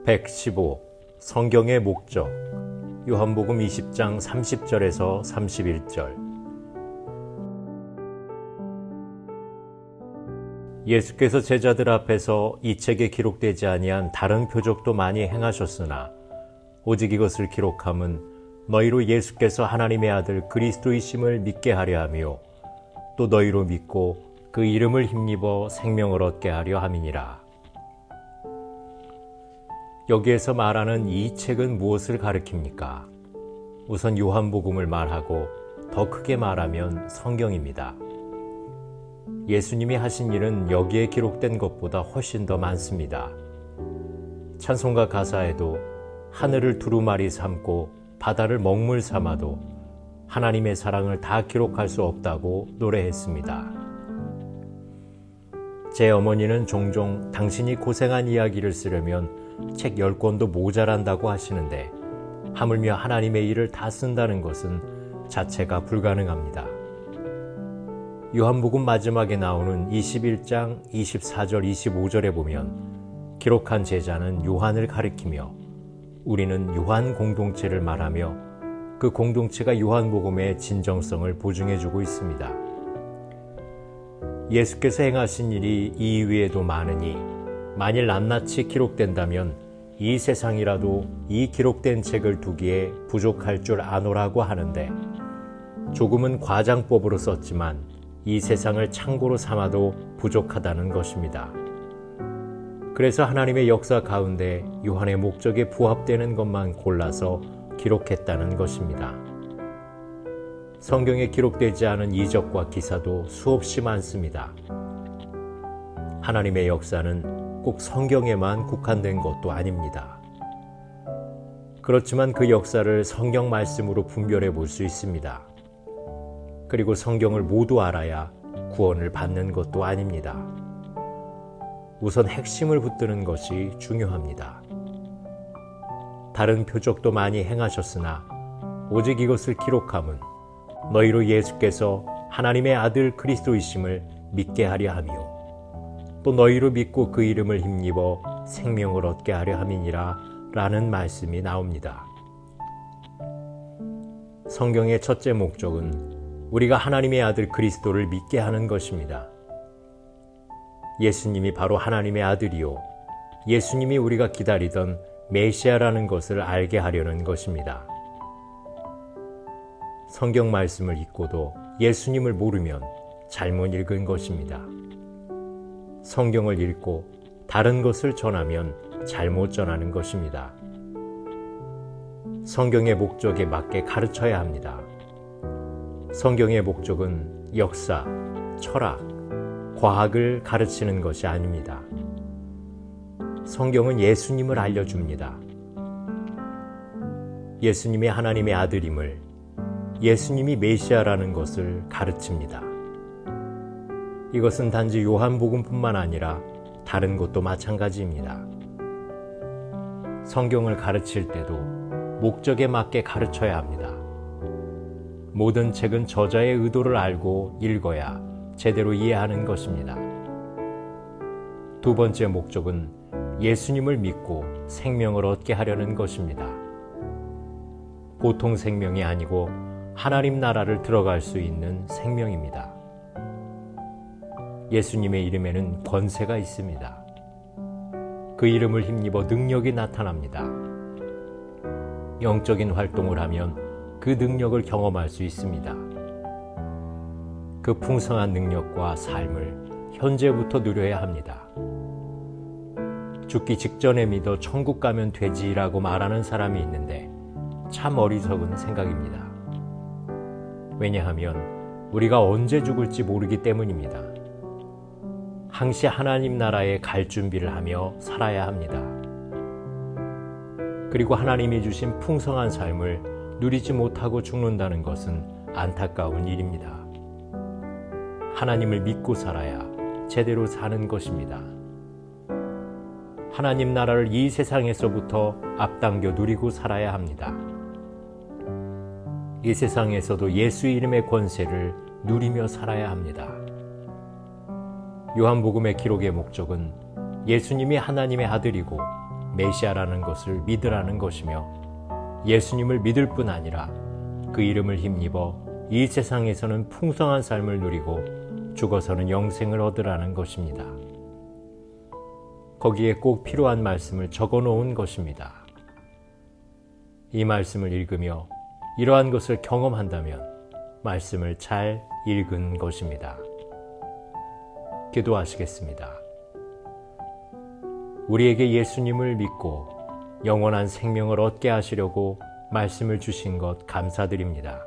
115. 성경의 목적. 요한복음 20장 30절에서 31절. 예수께서 제자들 앞에서 이 책에 기록되지 아니한 다른 표적도 많이 행하셨으나 오직 이것을 기록함은 너희로 예수께서 하나님의 아들 그리스도이심을 믿게 하려 하며 또 너희로 믿고 그 이름을 힘입어 생명을 얻게 하려 함이니라. 여기에서 말하는 이 책은 무엇을 가리킵니까? 우선 요한복음을 말하고 더 크게 말하면 성경입니다. 예수님이 하신 일은 여기에 기록된 것보다 훨씬 더 많습니다. 찬송가 가사에도 하늘을 두루마리 삼고 바다를 먹물 삼아도 하나님의 사랑을 다 기록할 수 없다고 노래했습니다. 제 어머니는 종종 당신이 고생한 이야기를 쓰려면 책 10권도 모자란다고 하시는데 하물며 하나님의 일을 다 쓴다는 것은 자체가 불가능합니다. 요한복음 마지막에 나오는 21장 24절 25절에 보면 기록한 제자는 요한을 가리키며 우리는 요한 공동체를 말하며 그 공동체가 요한복음의 진정성을 보증해주고 있습니다. 예수께서 행하신 일이 이 이외에도 많으니 만일 낱낱이 기록된다면 이 세상이라도 이 기록된 책을 두기에 부족할 줄 아노라고 하는데 조금은 과장법으로 썼지만 이 세상을 참고로 삼아도 부족하다는 것입니다. 그래서 하나님의 역사 가운데 요한의 목적에 부합되는 것만 골라서 기록했다는 것입니다. 성경에 기록되지 않은 이적과 기사도 수없이 많습니다. 하나님의 역사는 꼭 성경에만 국한된 것도 아닙니다. 그렇지만 그 역사를 성경 말씀으로 분별해 볼 수 있습니다. 그리고 성경을 모두 알아야 구원을 받는 것도 아닙니다. 우선 핵심을 붙드는 것이 중요합니다. 다른 표적도 많이 행하셨으나 오직 이것을 기록함은 너희로 예수께서 하나님의 아들 그리스도이심을 믿게 하려 하며 또 너희로 믿고 그 이름을 힘입어 생명을 얻게 하려 함이니라 라는 말씀이 나옵니다. 성경의 첫째 목적은 우리가 하나님의 아들 그리스도를 믿게 하는 것입니다. 예수님이 바로 하나님의 아들이요 예수님이 우리가 기다리던 메시아라는 것을 알게 하려는 것입니다. 성경 말씀을 읽고도 예수님을 모르면 잘못 읽은 것입니다. 성경을 읽고 다른 것을 전하면 잘못 전하는 것입니다. 성경의 목적에 맞게 가르쳐야 합니다. 성경의 목적은 역사, 철학, 과학을 가르치는 것이 아닙니다. 성경은 예수님을 알려줍니다. 예수님이 하나님의 아들임을, 예수님이 메시아라는 것을 가르칩니다. 이것은 단지 요한복음뿐만 아니라 다른 것도 마찬가지입니다. 성경을 가르칠 때도 목적에 맞게 가르쳐야 합니다. 모든 책은 저자의 의도를 알고 읽어야 제대로 이해하는 것입니다. 두 번째 목적은 예수님을 믿고 생명을 얻게 하려는 것입니다. 보통 생명이 아니고 하나님 나라를 들어갈 수 있는 생명입니다. 예수님의 이름에는 권세가 있습니다. 그 이름을 힘입어 능력이 나타납니다. 영적인 활동을 하면 그 능력을 경험할 수 있습니다. 그 풍성한 능력과 삶을 현재부터 누려야 합니다. 죽기 직전에 믿어 천국 가면 되지라고 말하는 사람이 있는데 참 어리석은 생각입니다. 왜냐하면 우리가 언제 죽을지 모르기 때문입니다. 항시 하나님 나라에 갈 준비를 하며 살아야 합니다. 그리고 하나님이 주신 풍성한 삶을 누리지 못하고 죽는다는 것은 안타까운 일입니다. 하나님을 믿고 살아야 제대로 사는 것입니다. 하나님 나라를 이 세상에서부터 앞당겨 누리고 살아야 합니다. 이 세상에서도 예수 이름의 권세를 누리며 살아야 합니다. 요한복음의 기록의 목적은 예수님이 하나님의 아들이고 메시아라는 것을 믿으라는 것이며 예수님을 믿을 뿐 아니라 그 이름을 힘입어 이 세상에서는 풍성한 삶을 누리고 죽어서는 영생을 얻으라는 것입니다. 거기에 꼭 필요한 말씀을 적어 놓은 것입니다. 이 말씀을 읽으며 이러한 것을 경험한다면 말씀을 잘 읽은 것입니다. 기도하시겠습니다. 우리에게 예수님을 믿고 영원한 생명을 얻게 하시려고 말씀을 주신 것 감사드립니다.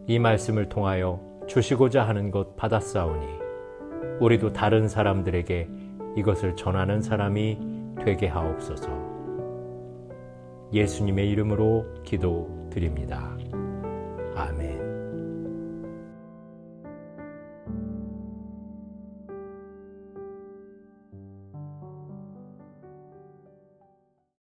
이 말씀을 통하여 주시고자 하는 것 받았사오니 우리도 다른 사람들에게 이것을 전하는 사람이 되게 하옵소서. 예수님의 이름으로 기도드립니다. 아멘.